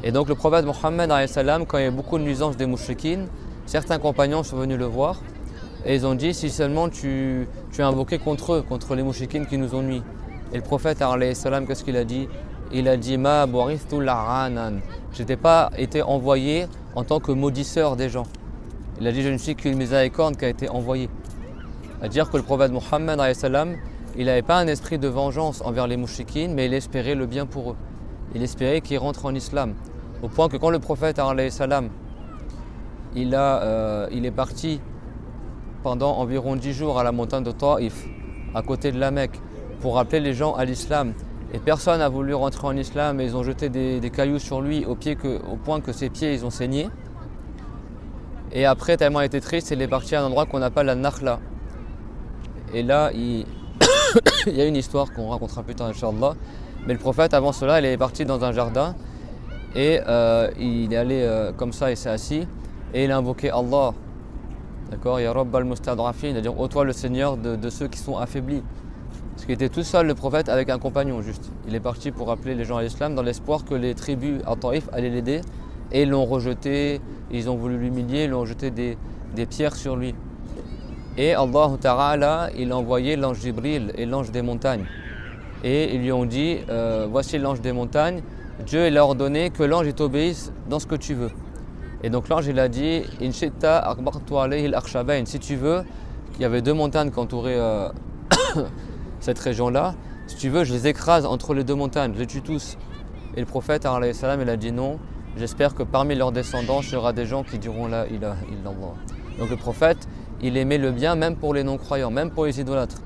Et donc le prophète Mohammed, quand il y a beaucoup de nuisances des mouchriquines, certains compagnons sont venus le voir et ils ont dit si seulement tu as invoqué contre eux, contre les mouchriquines qui nous ont nuit. Et le prophète, qu'est-ce qu'il a dit? Il a dit Ma bu'ithtu la'anan. Je n'ai pas été envoyé en tant que maudisseur des gens. Il a dit je ne suis qu'une miséricorde qui a été envoyée. C'est-à-dire que le prophète Mohammed, il n'avait pas un esprit de vengeance envers les mouchriquines, mais il espérait le bien pour eux. Il espérait qu'ils rentrent en islam. Au point que quand le prophète il est parti pendant environ 10 jours à la montagne de Taïf, à côté de la Mecque, pour appeler les gens à l'islam. Et personne n'a voulu rentrer en islam et ils ont jeté des cailloux sur lui au point que ses pieds ils ont saigné. Et après, tellement il était triste, il est parti à un endroit qu'on appelle la Nakhla. Et là, il y a une histoire qu'on racontera plus tard, Inch'Allah. Mais le prophète, avant cela, il est parti dans un jardin et il est allé comme ça, il s'est assis et il a invoqué Allah. D'accord, Ya Rabb al-Mustadrafin, c'est-à-dire ô toi le Seigneur de ceux qui sont affaiblis. Parce qu'il était tout seul, le prophète, avec un compagnon juste. Il est parti pour appeler les gens à l'islam dans l'espoir que les tribus à Taïf allaient l'aider. Et ils l'ont rejeté, ils ont voulu l'humilier, ils l'ont jeté des pierres sur lui. Et Allah Ta'ala, il a envoyé l'ange Jibril et l'ange des montagnes. Et ils lui ont dit, voici l'ange des montagnes, Dieu il a ordonné que l'ange t'obéisse dans ce que tu veux. Et donc l'ange il a dit, In shi'ta akbartu alayhi al-akhshabayn. Si tu veux, il y avait 2 montagnes qui entouraient cette région-là. Si tu veux, je les écrase entre les 2 montagnes, je les tue tous. Et le prophète alayhi salam, il a dit non. J'espère que parmi leurs descendants, il y aura des gens qui diront la ilaha illallah. Donc le prophète, il aimait le bien même pour les non-croyants, même pour les idolâtres.